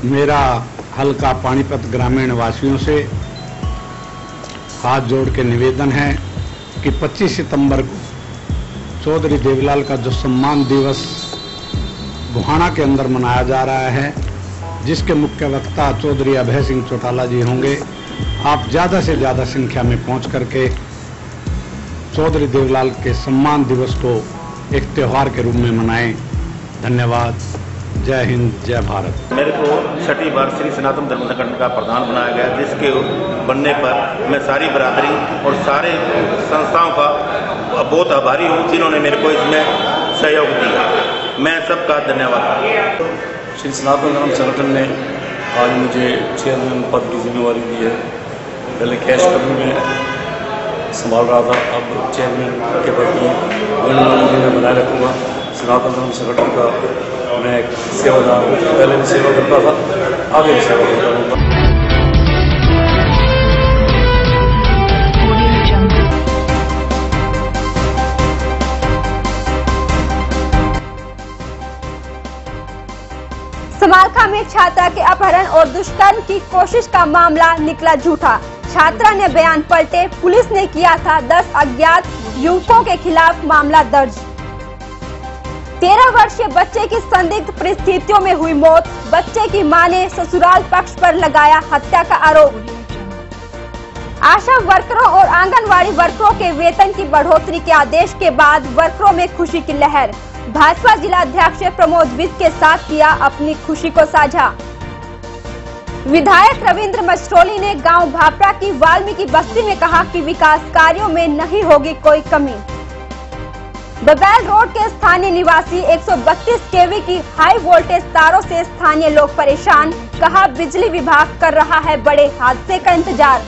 मेरा हल्का पानीपत ग्रामीण वासियों से हाथ जोड़ के निवेदन है कि 25 सितंबर को चौधरी देवीलाल का जो सम्मान दिवस गोहाना के अंदर मनाया जा रहा है, जिसके मुख्य वक्ता चौधरी अभय सिंह चौटाला जी होंगे। आप ज़्यादा से ज़्यादा संख्या में पहुंच करके चौधरी देवीलाल के सम्मान दिवस को एक त्यौहार के रूप में मनाएं। धन्यवाद। जय हिंद, जय भारत। मेरे को 6ठी बार श्री सनातन धर्म संगठन का प्रधान बनाया गया, जिसके बनने पर मैं सारी बरादरी और सारे संस्थाओं का बहुत आभारी हूँ जिन्होंने मेरे को इसमें सहयोग दिया। मैं सबका धन्यवाद। श्री सनातन धर्म संगठन ने आज मुझे चेयरमैन पद की जिम्मेवारी दी है। पहले कैश कभी मैं संभाल रहा था, अब चेयरमैन के पद की गणमान्य मैं बनाए रखूँगा। सनातन धर्म संगठन का मैं एक सेवादार हूँ, पहले भी सेवा करता था, आगे भी सेवा करता रहूँगा। समालखा में छात्रा के अपहरण और दुष्कर्म की कोशिश का मामला निकला झूठा। छात्रा ने बयान पलटे, पुलिस ने किया था 10 अज्ञात युवकों के खिलाफ मामला दर्ज। 13 वर्षीय बच्चे की संदिग्ध परिस्थितियों में हुई मौत। बच्चे की मां ने ससुराल पक्ष पर लगाया हत्या का आरोप। आशा वर्करों और आंगनवाड़ी वर्करों के वेतन की बढ़ोतरी के आदेश के बाद वर्करों में खुशी की लहर। भाजपा जिला अध्यक्ष प्रमोद विज के साथ किया अपनी खुशी को साझा। विधायक रविंद्र मछरोली ने गांव भापरा की वाल्मीकि बस्ती में कहा कि विकास कार्यों में नहीं होगी कोई कमी। बबैल रोड के स्थानीय निवासी 132 केवी की हाई वोल्टेज तारों से स्थानीय लोग परेशान। कहा बिजली विभाग कर रहा है बड़े हादसे का इंतजार।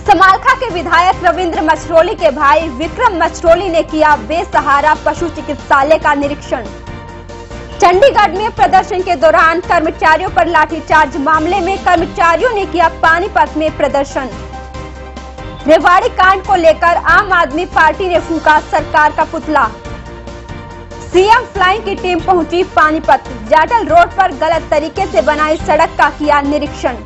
समालखा के विधायक रविंद्र मछरोली के भाई विक्रम मछरोली ने किया बेसहारा पशु चिकित्सालय का निरीक्षण। चंडीगढ़ में प्रदर्शन के दौरान कर्मचारियों पर लाठीचार्ज मामले में कर्मचारियों ने किया पानीपत में प्रदर्शन। रेवाड़ी कांड को लेकर आम आदमी पार्टी ने फूंका सरकार का पुतला। सीएम फ्लाइंग की टीम पहुंची पानीपत। जाटल रोड पर गलत तरीके से बनाई सड़क का किया निरीक्षण।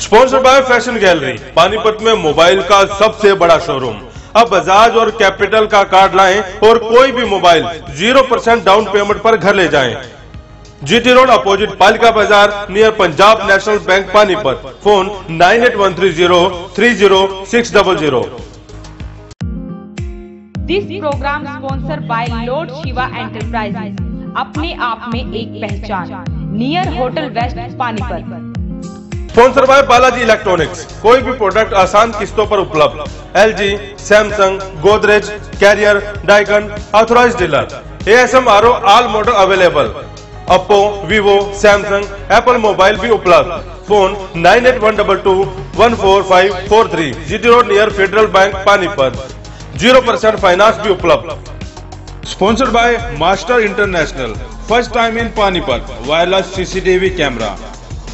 Sponsored by fashion gallery, Panipat में मोबाइल का सबसे बड़ा शोरूम। अब बजाज और कैपिटल का कार्ड लाएं और कोई भी मोबाइल 0% डाउन पेमेंट पर घर ले जाएं। GT road opposite Palika Bazaar near Punjab National Bank Panipat. Phone 9813030600। This programme sponsored by Lord Shiva Enterprises, अपने आप में एक पहचान, near hotel West Panipat. Sponsor by Balaji Electronics, कोई भी प्रोडक्ट आसान किस्तों पर उपलब्ध। LG, Samsung, Godrej, Carrier, Daikin, authorised dealer. ASM RO all model available. Oppo, Vivo, Samsung, Apple mobile भी उपलब्ध। Phone 9812214543। GT road near Federal Bank Panipat. 0% finance भी उपलब्ध। Sponsored by master international, first time in Panipat, wireless CCTV camera.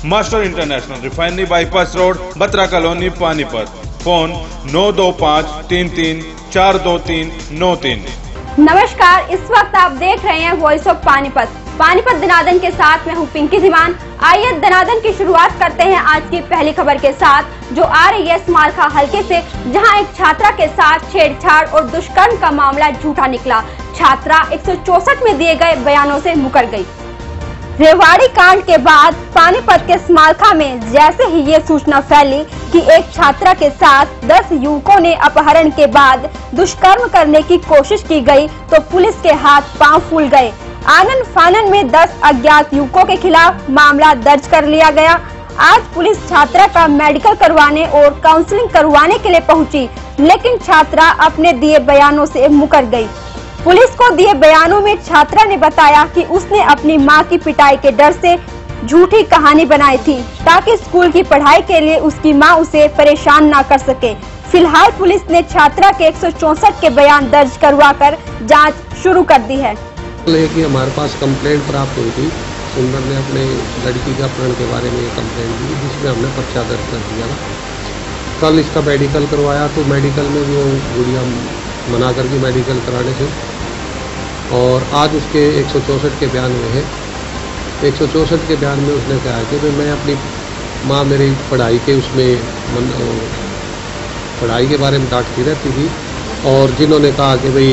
Master international, refinery bypass road, Batra colony Panipat. Phone 9253342393। नमस्कार, इस वक्त आप देख रहे हैं वॉइस ऑफ पानीपत। पानीपत दनादन के साथ मैं हूं पिंकी धीमान। आइए दनादन की शुरुआत करते हैं आज की पहली खबर के साथ, जो आ रही है समालखा हलके से, जहां एक छात्रा के साथ छेड़छाड़ और दुष्कर्म का मामला झूठा निकला। छात्रा 164 में दिए गए बयानों से मुकर गई। रेवाड़ी कांड के बाद पानीपत के समालखा में जैसे ही ये सूचना फैली कि एक छात्रा के साथ 10 युवकों ने अपहरण के बाद दुष्कर्म करने की कोशिश की गई, तो पुलिस के हाथ पांव फूल गए। आनन फानन में 10 अज्ञात युवकों के खिलाफ मामला दर्ज कर लिया गया। आज पुलिस छात्रा का मेडिकल करवाने और काउंसलिंग करवाने के लिए पहुंची, लेकिन छात्रा अपने दिए बयानों से मुकर गई। पुलिस को दिए बयानों में छात्रा ने बताया कि उसने अपनी मां की पिटाई के डर से झूठी कहानी बनाई थी, ताकि स्कूल की पढ़ाई के लिए उसकी मां उसे परेशान ना कर सके। फिलहाल पुलिस ने छात्रा के 164 के बयान दर्ज करवाकर जांच शुरू कर दी है। कि हमारे पास कंप्लेंट प्राप्त हुई थी, सुंदर ने अपने लड़की का अपहरण के बारे में कंप्लेंट दी, जिसमें हमने पर्चा दर्ज कर दिया। कल इसका मेडिकल करवाया, तो मेडिकल में वो गुड़िया मना करके मेडिकल कराने से, और आज उसके 164 के बयान हुए हैं। 164 के बयान में उसने कहा कि भाई मैं अपनी माँ मेरी पढ़ाई के पढ़ाई के बारे में डांटती रहती थी, और जिन्होंने कहा कि भाई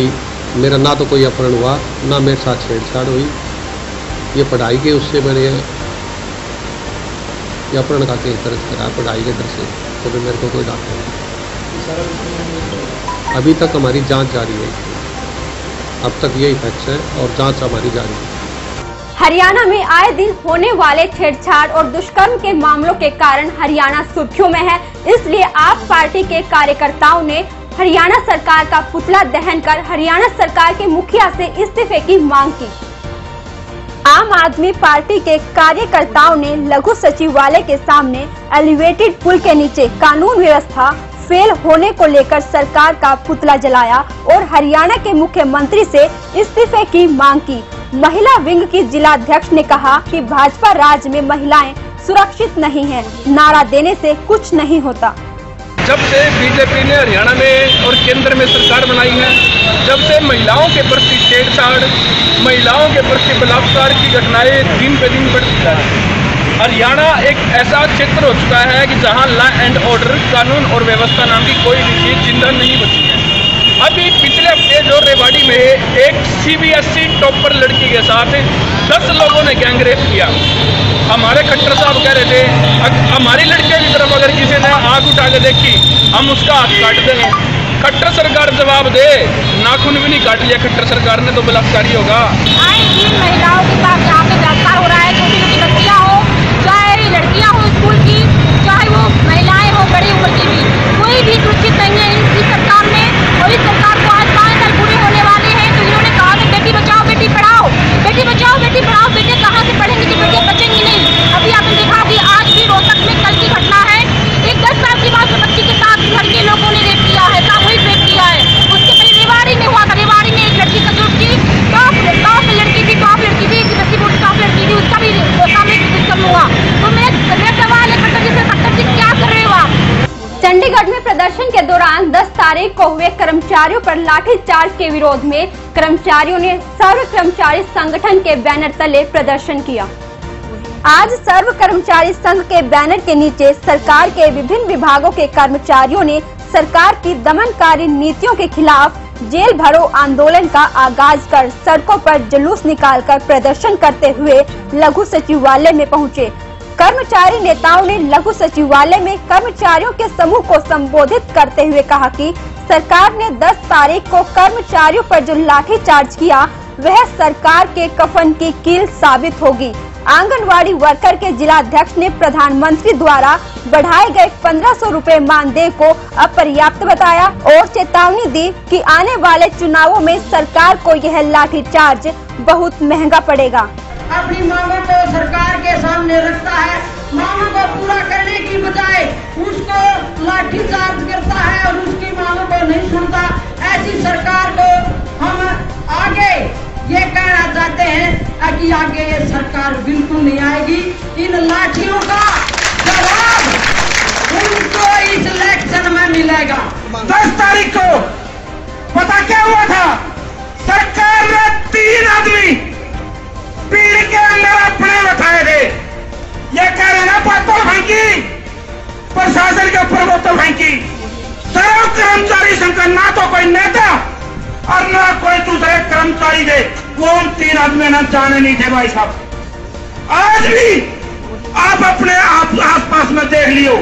मेरा ना तो कोई अपहरण हुआ ना मेरे साथ छेड़छाड़ हुई, ये पढ़ाई के उससे मैंने ये अपहरण का केस दर्ज करा पढ़ाई के डर से, तो फिर मेरे को कोई डांट नहीं। अभी तक हमारी जांच जारी है, अब तक यही फैक्ट्स है और जांच हमारी जारी है। हरियाणा में आए दिन होने वाले छेड़छाड़ और दुष्कर्म के मामलों के कारण हरियाणा सुर्खियों में है। इसलिए आप पार्टी के कार्यकर्ताओं ने हरियाणा सरकार का पुतला दहन कर हरियाणा सरकार के मुखिया से इस्तीफे की मांग की। आम आदमी पार्टी के कार्यकर्ताओं ने लघु सचिवालय के सामने एलिवेटेड पुल के नीचे कानून व्यवस्था फेल होने को लेकर सरकार का पुतला जलाया और हरियाणा के मुख्यमंत्री से इस्तीफे की मांग की। महिला विंग की जिलाध्यक्ष ने कहा कि भाजपा राज में महिलाएं सुरक्षित नहीं हैं, नारा देने से कुछ नहीं होता। जब से बीजेपी ने हरियाणा में और केंद्र में सरकार बनाई है, जब से महिलाओं के प्रति छेड़छाड़, महिलाओं के प्रति बलात्कार की घटनाएं दिन पे दिन बढ़ती जा रही है। हरियाणा एक ऐसा क्षेत्र हो चुका है कि जहां लॉ एंड ऑर्डर, कानून और व्यवस्था नाम की कोई भी चीज जिंदा नहीं बची है। अभी पिछले हफ्ते जो रेवाड़ी में एक CBSE टॉपर लड़की के साथ 10 लोगों ने गैंगरेप किया। हमारे खट्टर साहब कह रहे थे हमारी लड़कियों की तरफ अगर किसी ने आंख उठा के देखी हम उसका हाथ काट देंगे। खट्टर सरकार जवाब दे, नाखून भी नहीं काट लिया खट्टर सरकार ने तो बलात्कारी होगा। आए दिन महिलाओं के साथ यहाँ पे बलात्कार हो रहा है। छोटी छोटी बच्चियाँ हो, चाहे लड़कियाँ हो स्कूल की, चाहे वो महिलाएं हो बड़ी उम्र की भी, कोई भी सुरक्षित नहीं है इस सरकार में। और इस सरकार को आज 5 साल पूरे होने वाले हैं, तो इन्होंने कहा कि बेटी बचाओ बेटी पढ़ाओ, बेटी बचाओ बेटी पढ़ाओ। बेटे कहाँ से पढ़ेंगे कि बेटे बचेंगे नहीं। अभी आपने देखा कि आज भी रोहतक में कल की घटना है, एक 10 साल की बात बच्ची के साथ घर के लोगों ने रेप किया है, सामूहिक रेप किया है। उसके पहले रेवाड़ी में हुआ था। रेवाड़ी में एक लड़की का जो उसकी टॉप लड़की थी, टॉप लड़की थी, उसका भी सामूहिक दुष्कर्म हुआ। तो मेरा सवाल है खट्टर जी से, खट्टर जी क्या कर रहे हो आप? चंडीगढ़ में प्रदर्शन के दौरान 10 तारीख को हुए कर्मचारियों पर लाठीचार्ज के विरोध में कर्मचारियों ने सर्व कर्मचारी संगठन के बैनर तले प्रदर्शन किया। आज सर्व कर्मचारी संघ के बैनर के नीचे सरकार के विभिन्न विभागों के कर्मचारियों ने सरकार की दमनकारी नीतियों के खिलाफ जेल भरो आंदोलन का आगाज कर सड़कों पर जुलूस निकालकर प्रदर्शन करते हुए लघु सचिवालय में पहुंचे। कर्मचारी नेताओं ने लघु सचिवालय में कर्मचारियों के समूह को संबोधित करते हुए कहा कि सरकार ने 10 तारीख को कर्मचारियों पर जो लाठीचार्ज किया वह सरकार के कफन की कील साबित होगी। आंगनवाड़ी वर्कर के जिलाध्यक्ष ने प्रधानमंत्री द्वारा बढ़ाए गए 1500 रुपए मानदेय को अपर्याप्त बताया और चेतावनी दी कि आने वाले चुनावों में सरकार को यह लाठीचार्ज बहुत महंगा पड़ेगा। अपनी मांगों को सरकार के सामने रखता है, मांगों को पूरा करने की बजाय उसको लाठीचार्ज करता है और उसकी मांगों को नहीं सुनता। ऐसी सरकार को हम आगे ये कहना चाहते हैं कि आगे ये सरकार बिल्कुल नहीं आएगी। इन लाठियों का जवाब उनको इस इलेक्शन में मिलेगा। 10 तारीख को पता क्या हुआ था? सरकार ने 3 आदमी पीढ़ी के अंदर अपने उठाए थे। ये कह रहे ना बोतल फेंकी, प्रशासन के ऊपर बोतल फेंकी। सर्व कर्मचारी संघ का ना तो कोई नेता और ना कोई दूसरे कर्मचारी थे, वो उन 3 आदमी ना जाने नहीं थे। भाई साहब आज भी आप अपने आस पास में देख लियो,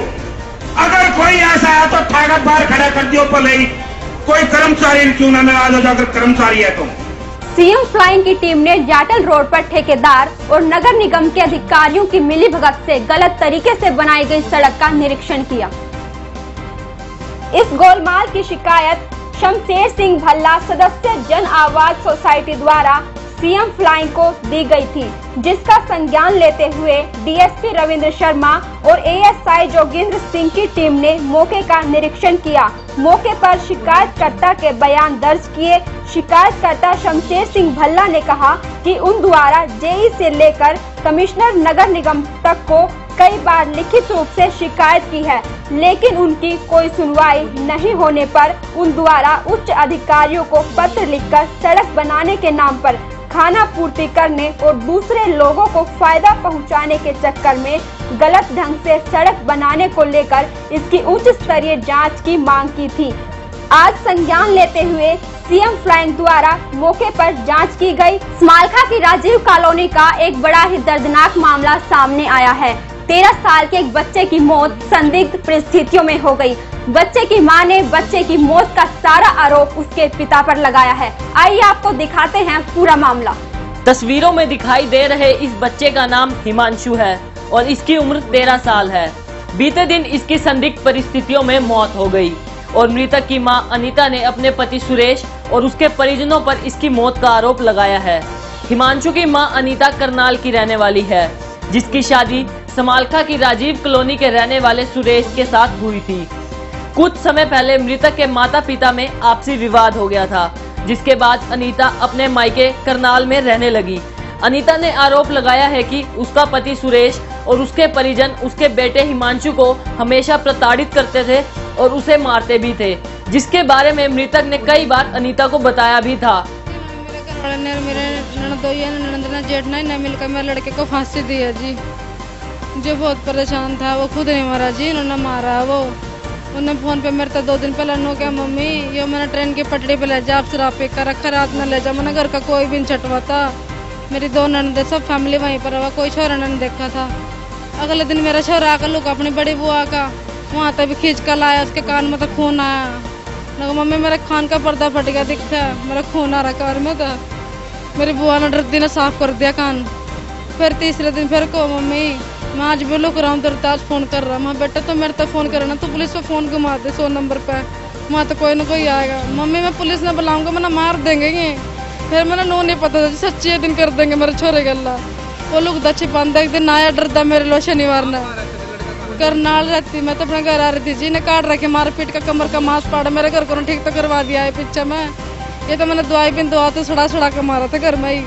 अगर कोई ऐसा है तो ठाकर बाहर खड़ा कर दियो, भले ही कोई कर्मचारी क्यों ना नाराज हो जाए अगर कर्मचारी है तो। सीएम फ्लाइंग की टीम ने जाटल रोड पर ठेकेदार और नगर निगम के अधिकारियों की मिलीभगत से गलत तरीके से बनाई गई सड़क का निरीक्षण किया। इस गोलमाल की शिकायत शमशेर सिंह भल्ला सदस्य जन आवाज सोसाइटी द्वारा सीएम फ्लाइंग को दी गई थी, जिसका संज्ञान लेते हुए डीएसपी रविंद्र शर्मा और एएसआई जोगेंद्र सिंह की टीम ने मौके का निरीक्षण किया। मौके पर शिकायतकर्ता के बयान दर्ज किए। शिकायतकर्ता शमशेर सिंह भल्ला ने कहा कि उन द्वारा जेई से लेकर कमिश्नर नगर निगम तक को कई बार लिखित रूप से शिकायत की है, लेकिन उनकी कोई सुनवाई नहीं होने पर उन द्वारा उच्च अधिकारियों को पत्र लिखकर सड़क बनाने के नाम पर खाना पूर्ति करने और दूसरे लोगों को फायदा पहुंचाने के चक्कर में गलत ढंग से सड़क बनाने को लेकर इसकी उच्च स्तरीय जांच की मांग की थी। आज संज्ञान लेते हुए सीएम फ्लाइंग द्वारा मौके पर जांच की गई। समालखा की राजीव कॉलोनी का एक बड़ा ही दर्दनाक मामला सामने आया है। 13 साल के एक बच्चे की मौत संदिग्ध परिस्थितियों में हो गई। बच्चे की मां ने बच्चे की मौत का सारा आरोप उसके पिता पर लगाया है। आइए आपको दिखाते हैं पूरा मामला। तस्वीरों में दिखाई दे रहे इस बच्चे का नाम हिमांशु है और इसकी उम्र 13 साल है। बीते दिन इसकी संदिग्ध परिस्थितियों में मौत हो गई और मृतक की मां अनीता ने अपने पति सुरेश और उसके परिजनों पर इसकी मौत का आरोप लगाया है। हिमांशु की मां अनीता करनाल की रहने वाली है, जिसकी शादी समालखा की राजीव कॉलोनी के रहने वाले सुरेश के साथ हुई थी। कुछ समय पहले मृतक के माता पिता में आपसी विवाद हो गया था, जिसके बाद अनीता अपने मायके करनाल में रहने लगी। अनीता ने आरोप लगाया है कि उसका पति सुरेश और उसके परिजन उसके बेटे हिमांशु को हमेशा प्रताड़ित करते थे और उसे मारते भी थे, जिसके बारे में मृतक ने कई बार अनीता को बताया भी था। मेरे ननद ने जेठ ने मिलकर मेरे लड़के को फांसी दी है जी। जो बहुत परेशान था, वो खुद नहीं मारा जी, इन्होंने मारा। वो उन्होंने फोन पे मेरे तो 2 दिन पहले नो क्या मम्मी ये मैंने ट्रेन की पटरी पे ले जा, आप शराब पी कर रखा, रात में ले जा। मैंने घर का कोई भी नहीं छटवाता। मेरी 2 ननद सब फैमिली वहीं पर हुआ, कोई छोरा नहीं देखा था। अगले दिन मेरा छोरा आकर लुका अपनी बड़ी बुआ का वहाँ तक भी खींच कर लाया, उसके कान में तो खून आया। लगा मम्मी मेरे खान का पर्दा फट गया, दिखता है मेरा खून आ रहा कार में। तो मेरी बुआ ने डरती ने साफ कर दिया कान। फिर तीसरे दिन फिर को मम्मी मैं आज भी लुक रहा हूँ, दरताज फोन कर रहा। मैं बेटा तो मेरे तो फोन करे ना, तू पुलिस पे फोन घुमा दे 100 नंबर पे, वहाँ तो कोई ना कोई आएगा। मम्मी मैं पुलिस ने बुलाऊंगा, मैंने मार देंगे ये। फिर मैंने नो नहीं पता था सच्ची दिन कर देंगे मेरे छोरे गला। वो लोग दच्छी पांदा एक दिन आया डरता मेरे लो शनिवार ने। करनाल रहती मैं तो अपने घर आ रही थी जी, ने काट रखे मार पीट का कमर का मांस पाड़ा। मेरे घर को ठीक तो करवा दिया है पीछे में। ये तो मैंने दवाई भी दवा तो सड़ा के मारा था घर में ही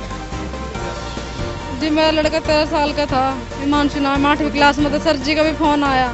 जी। मेरा लड़का 13 साल का था, हिमांशु नाम, 8वीं क्लास में। तो सर जी का भी फोन आया,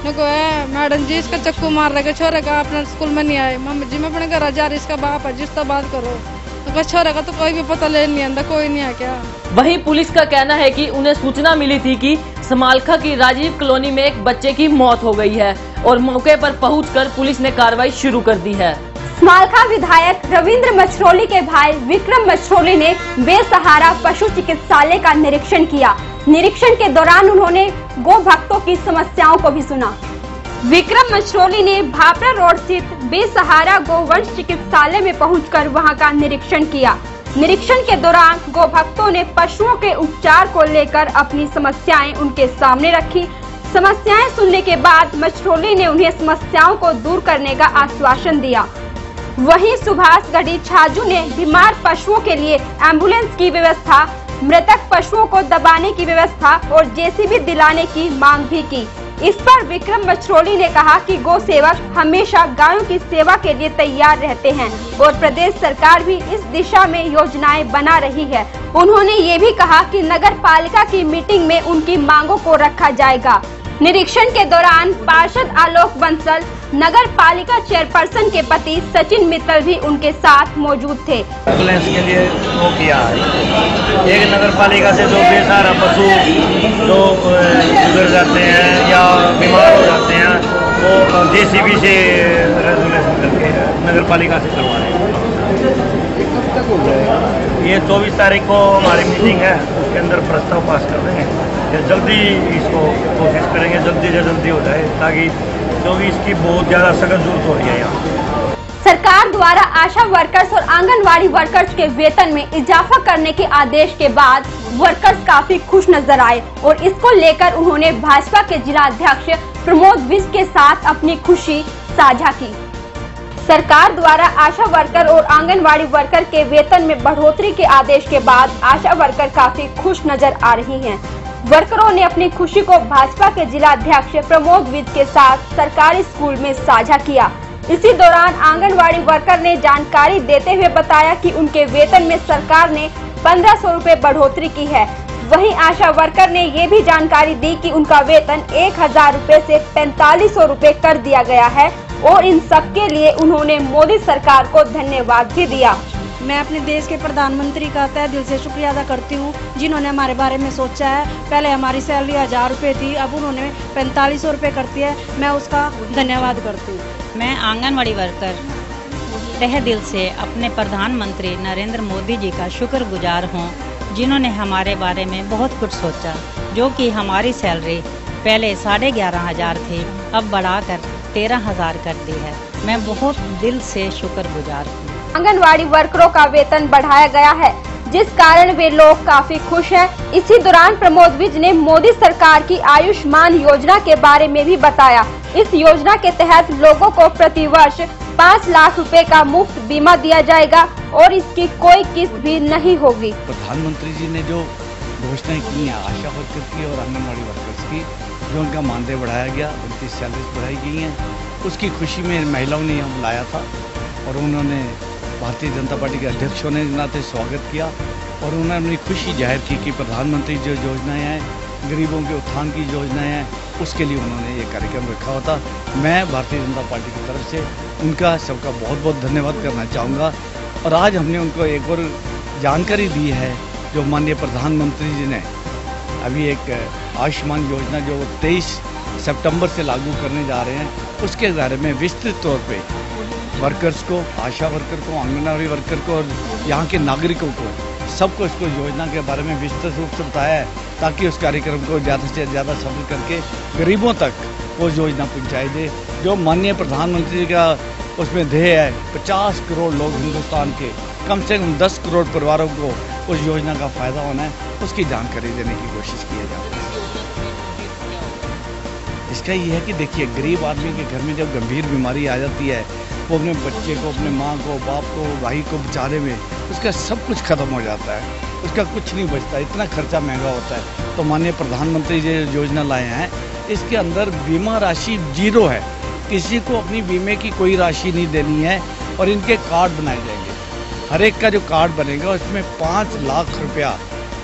देखो मैडम जी इसका चक्कू मार रहे छोरे का, अपने स्कूल में नहीं आए। मम्मी जी मैं अपने घर आ जा रही, इसका बाप है जिसका बात करो। तो छोरे का तो कोई भी पता ले नहीं आता, कोई नहीं है क्या। वहीं पुलिस का कहना है कि उन्हें सूचना मिली थी कि समालखा की राजीव कॉलोनी में एक बच्चे की मौत हो गई है और मौके पर पहुंचकर पुलिस ने कार्रवाई शुरू कर दी है। समालखा विधायक रविंद्र मछरोली के भाई विक्रम मछरोली ने बेसहारा पशु चिकित्सालय का निरीक्षण किया। निरीक्षण के दौरान उन्होंने गो भक्तों की समस्याओं को भी सुना। विक्रम मछरोली ने भापरा रोड स्थित बेसहारा गोवंश चिकित्सालय में पहुंचकर वहां का निरीक्षण किया। निरीक्षण के दौरान गो भक्तों ने पशुओं के उपचार को लेकर अपनी समस्याएं उनके सामने रखी। समस्याएं सुनने के बाद मछरोली ने उन्हें समस्याओं को दूर करने का आश्वासन दिया। वहीं सुभाष गढ़ी छाजू ने बीमार पशुओं के लिए एम्बुलेंस की व्यवस्था, मृतक पशुओं को दबाने की व्यवस्था और जेसीबी दिलाने की मांग भी की। इस पर विक्रम मछरोली ने कहा कि गौ सेवक हमेशा गायों की सेवा के लिए तैयार रहते हैं और प्रदेश सरकार भी इस दिशा में योजनाएं बना रही है। उन्होंने ये भी कहा कि नगर पालिका की मीटिंग में उनकी मांगों को रखा जाएगा। निरीक्षण के दौरान पार्षद आलोक बंसल, नगर पालिका चेयरपर्सन के पति सचिन मित्तल भी उनके साथ मौजूद थे। एम्बुलेंस के लिए वो किया है। एक नगर पालिका से जो बेसहारा पशु जो गुजर जाते हैं या बीमार हो जाते हैं, वो जेसीबी से रेजुलेशन करके नगर पालिका से करवा रहे हैं। ये 24 तारीख को हमारी मीटिंग है, उसके अंदर प्रस्ताव पास कर देंगे। जल्दी इसको कोशिश करेंगे, जल्दी से जल्दी हो जाए, ताकि क्योंकि इसकी बहुत ज़्यादा सख्त जरूरत हो रही है यहाँ। सरकार द्वारा आशा वर्कर्स और आंगनवाड़ी वर्कर्स के वेतन में इजाफा करने के आदेश के बाद वर्कर्स काफी खुश नजर आए और इसको लेकर उन्होंने भाजपा के जिलाध्यक्ष प्रमोद विज के साथ अपनी खुशी साझा की। सरकार द्वारा आशा वर्कर और आंगनवाड़ी वर्कर के वेतन में बढ़ोतरी के आदेश के बाद आशा वर्कर काफी खुश नजर आ रही हैं। वर्करों ने अपनी खुशी को भाजपा के जिलाध्यक्ष प्रमोद विज के साथ सरकारी स्कूल में साझा किया। इसी दौरान आंगनवाड़ी वर्कर ने जानकारी देते हुए बताया कि उनके वेतन में सरकार ने 1500 रुपए बढ़ोतरी की है। वहीं आशा वर्कर ने ये भी जानकारी दी कि उनका वेतन 1000 रुपए से 4500 रुपए कर दिया गया है और इन सब के लिए उन्होंने मोदी सरकार को धन्यवाद भी दिया। मैं अपने देश के प्रधानमंत्री का तहे दिल से शुक्रिया अदा करती हूँ, जिन्होंने हमारे बारे में सोचा है। पहले हमारी सैलरी 1000 रुपये थी, अब उन्होंने 4500 रुपये करती है। मैं उसका धन्यवाद करती हूँ। मैं आंगनवाड़ी वर्कर तहे दिल से अपने प्रधानमंत्री नरेंद्र मोदी जी का शुक्रगुजार हूँ, जिन्होंने हमारे बारे में बहुत कुछ सोचा, जो कि हमारी सैलरी पहले 11,500 थी, अब बढ़ाकर 13,000 कर दी है। मैं बहुत दिल से शुक्रगुजार हूँ। आंगनवाड़ी वर्करों का वेतन बढ़ाया गया है, जिस कारण वे लोग काफी खुश हैं। इसी दौरान प्रमोद विज ने मोदी सरकार की आयुष्मान योजना के बारे में भी बताया। इस योजना के तहत लोगों को प्रति वर्ष 5 लाख रुपए का मुफ्त बीमा दिया जाएगा और इसकी कोई किस्त भी नहीं होगी। प्रधानमंत्री जी ने जो घोषणाएं की हैं आशा वर्कर की और आंगनवाड़ी वर्कर्स की, जो उनका मानदेय बढ़ाया गया, उनकी सैलरीज बढ़ाई गई हैं, उसकी खुशी में महिलाओं ने यहाँ बुलाया था और उन्होंने भारतीय जनता पार्टी के अध्यक्ष होने के नाते स्वागत किया और उन्होंने अपनी खुशी जाहिर की कि प्रधानमंत्री जो योजनाएं हैं, गरीबों के उत्थान की योजनाएं हैं, उसके लिए उन्होंने ये कार्यक्रम रखा होता। मैं भारतीय जनता पार्टी की तरफ से उनका सबका बहुत बहुत धन्यवाद करना चाहूँगा। और आज हमने उनको एक और जानकारी दी है, जो माननीय प्रधानमंत्री जी ने अभी एक आयुष्मान योजना जो 23 सितंबर से लागू करने जा रहे हैं, उसके बारे में विस्तृत तौर पे वर्कर्स को, आशा वर्कर को, आंगनवाड़ी वर्कर को और यहाँ के नागरिकों को, सबको इसको योजना के बारे में विस्तृत रूप से बताया है, ताकि उस कार्यक्रम को ज़्यादा से ज़्यादा सफल करके गरीबों तक वो योजना पहुँचाई दे। जो माननीय प्रधानमंत्री जी का उसमें ध्येय है, 50 करोड़ लोग हिंदुस्तान के, कम से कम 10 करोड़ परिवारों को उस योजना का फायदा होना है, उसकी जानकारी देने की कोशिश की जाती है। इसका ये है कि देखिए, गरीब आदमी के घर में जब गंभीर बीमारी आ जाती है, वो अपने बच्चे को, अपने माँ को, बाप को, भाई को बचाने में उसका सब कुछ खत्म हो जाता है, उसका कुछ नहीं बचता, इतना खर्चा महंगा होता है। तो माननीय प्रधानमंत्री जी योजना लाए हैं, इसके अंदर बीमा राशि 0 है, किसी को अपनी बीमे की कोई राशि नहीं देनी है और इनके कार्ड बनाए जाएंगे। हर एक का जो कार्ड बनेगा उसमें 5 लाख रुपया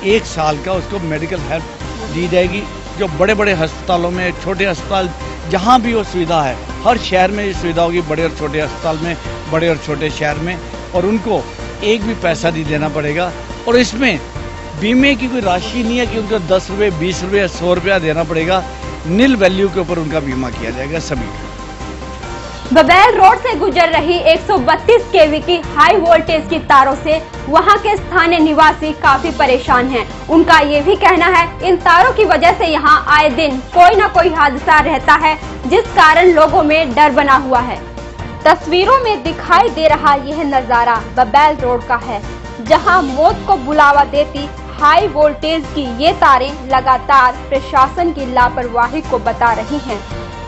1 साल का उसको मेडिकल हेल्प दी जाएगी। जो बड़े बड़े अस्पतालों में, छोटे अस्पताल जहाँ भी वो सुविधा है, हर शहर में ये सुविधा होगी, बड़े और छोटे अस्पताल में, बड़े और छोटे शहर में, और उनको एक भी पैसा नहीं देना पड़ेगा। और इसमें बीमे की कोई राशि नहीं है कि उनको 10 रुपये, 20 रुपये, 100 रुपया देना पड़ेगा। नील वैल्यू के ऊपर उनका बीमा किया जाएगा सभी का। बबैल रोड से गुजर रही 132 केवी की हाई वोल्टेज की तारों से वहां के स्थानीय निवासी काफी परेशान हैं। उनका ये भी कहना है, इन तारों की वजह से यहां आए दिन कोई न कोई हादसा रहता है, जिस कारण लोगों में डर बना हुआ है। तस्वीरों में दिखाई दे रहा यह नजारा बबैल रोड का है, जहां मौत को बुलावा देती हाई वोल्टेज की ये तारें लगातार प्रशासन की लापरवाही को बता रही हैं,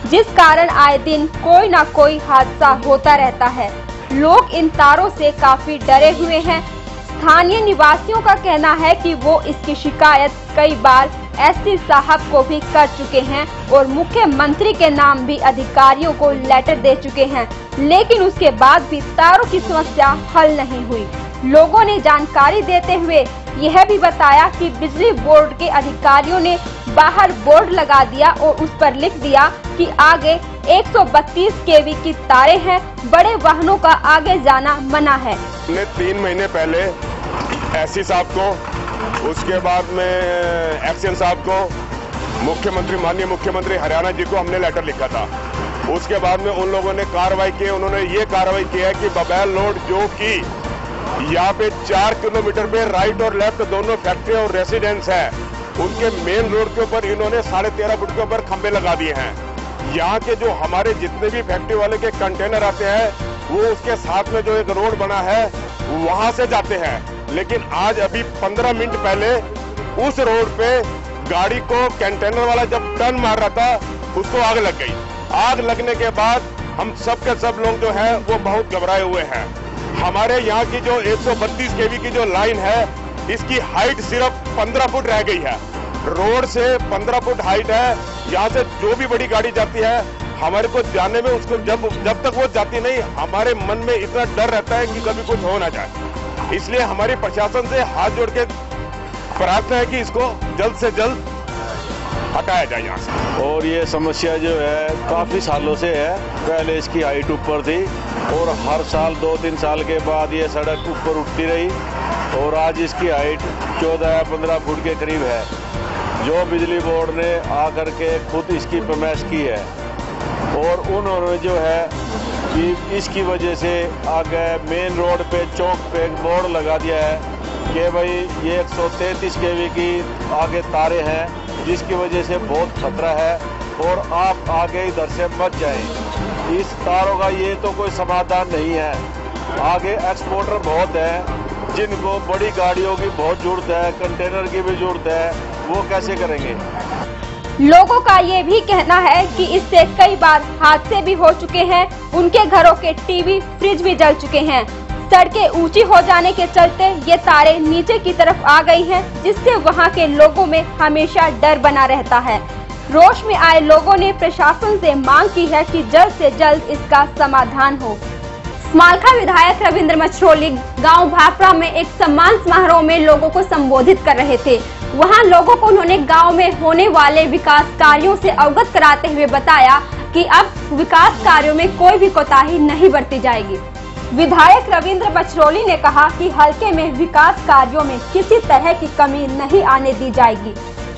जिस कारण आए दिन कोई ना कोई हादसा होता रहता है। लोग इन तारों से काफी डरे हुए हैं। स्थानीय निवासियों का कहना है कि वो इसकी शिकायत कई बार एसपी साहब को भी कर चुके हैं और मुख्यमंत्री के नाम भी अधिकारियों को लेटर दे चुके हैं, लेकिन उसके बाद भी तारों की समस्या हल नहीं हुई। लोगों ने जानकारी देते हुए यह भी बताया कि बिजली बोर्ड के अधिकारियों ने बाहर बोर्ड लगा दिया और उस पर लिख दिया कि आगे 132 केवी की तारें हैं, बड़े वाहनों का आगे जाना मना है। हमने 3 महीने पहले एससी साहब को, उसके बाद में एक्शन साहब को, मुख्यमंत्री, माननीय मुख्यमंत्री हरियाणा जी को हमने लेटर लिखा था। उसके बाद में उन लोगों ने कार्रवाई की। उन्होंने ये कार्रवाई की है कि बबैल रोड, जो कि यहाँ पे 4 किलोमीटर पे राइट और लेफ्ट दोनों फैक्ट्री और रेसिडेंस है, उनके मेन रोड के ऊपर इन्होंने 13.5 फुट के ऊपर खंबे लगा दिए हैं। यहाँ के जो हमारे जितने भी फैक्ट्री वाले के कंटेनर आते हैं, वो उसके साथ में जो एक रोड बना है वहां से जाते हैं। लेकिन आज अभी 15 मिनट पहले उस रोड पे गाड़ी को कंटेनर वाला जब टर्न मार रहा था, उसको आग लग गई। आग लगने के बाद हम सब के सब लोग जो है वो बहुत घबराए हुए हैं। हमारे यहाँ की जो 132 केवी की जो लाइन है, इसकी हाइट सिर्फ 15 फुट रह गई है। रोड से 15 फुट हाइट है। यहाँ से जो भी बड़ी गाड़ी जाती है, हमारे को जाने में, उसको जब तक वो जाती नहीं, हमारे मन में इतना डर रहता है कि कभी कुछ हो ना जाए। इसलिए हमारी प्रशासन से हाथ जोड़ के प्रार्थना है कि इसको जल्द से जल्द हटाया जाए यहाँ से। और ये समस्या जो है काफ़ी सालों से है। पहले इसकी हाइट ऊपर थी और हर साल 2-3 साल के बाद ये सड़क ऊपर उठती रही और आज इसकी हाइट 14-15 फुट के करीब है, जो बिजली बोर्ड ने आकर के खुद इसकी पैमाइश की है। और उन्होंने जो है कि इसकी वजह से आगे मेन रोड पे चौक पे बोर्ड लगा दिया है कि भाई ये 133 kV की आगे तारे हैं, जिसकी वजह से बहुत खतरा है और आप आगे इधर से मत जाएं। इस तारों का ये तो कोई समाधान नहीं है। आगे एक्सपोर्टर बहुत है जिनको बड़ी गाड़ियों की बहुत जरूरत है, कंटेनर की भी जरूरत है, वो कैसे करेंगे? लोगों का ये भी कहना है कि इससे कई बार हादसे भी हो चुके हैं। उनके घरों के टीवी, फ्रिज भी जल चुके हैं। सड़कें ऊंची हो जाने के चलते ये तारे नीचे की तरफ आ गई हैं, जिससे वहां के लोगों में हमेशा डर बना रहता है। रोष में आए लोगों ने प्रशासन से मांग की है कि जल्द से जल्द इसका समाधान हो। स्मालखा विधायक रविंद्र मछरोली गांव भापड़ा में एक सम्मान समारोह में लोगों को संबोधित कर रहे थे। वहां लोगों को उन्होंने गांव में होने वाले विकास कार्यों से अवगत कराते हुए बताया कि अब विकास कार्यों में कोई भी कोताही नहीं बरती जाएगी। विधायक रविंद्र मछरोली ने कहा कि हलके में विकास कार्यों में किसी तरह की कमी नहीं आने दी जाएगी।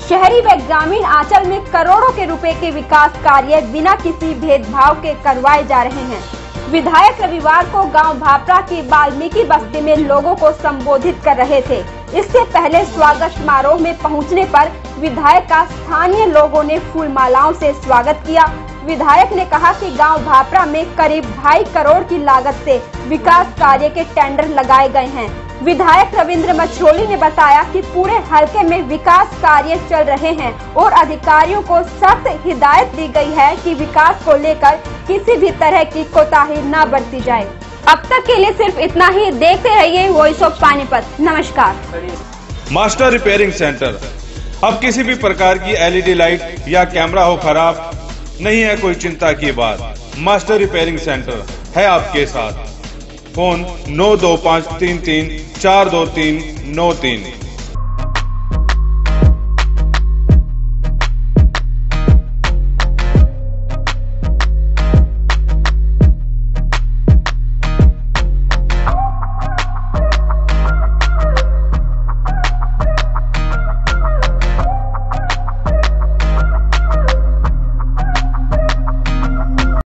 शहरी व ग्रामीण आंचल में करोड़ों के रुपए के विकास कार्य बिना किसी भेदभाव के करवाए जा रहे हैं। विधायक रविवार को गांव भापड़ा की वाल्मीकि बस्ती में लोगों को संबोधित कर रहे थे। इससे पहले स्वागत समारोह में पहुंचने पर विधायक का स्थानीय लोगों ने फूल मालाओं से स्वागत किया। विधायक ने कहा कि गांव भापड़ा में करीब 2.5 करोड़ की लागत से विकास कार्य के टेंडर लगाए गए हैं। विधायक रविंद्र मछरोली ने बताया कि पूरे हलके में विकास कार्य चल रहे हैं और अधिकारियों को सख्त हिदायत दी गई है कि विकास को लेकर किसी भी तरह की कोताही न बरती जाए। अब तक के लिए सिर्फ इतना ही। देखते रहिए वॉइस ऑफ पानीपत। नमस्कार। Master repairing centre. अब किसी भी प्रकार की LED लाइट या कैमरा हो खराब, नहीं है कोई चिंता की बात। मास्टर रिपेयरिंग सेंटर है आपके साथ। फोन 92533 42393।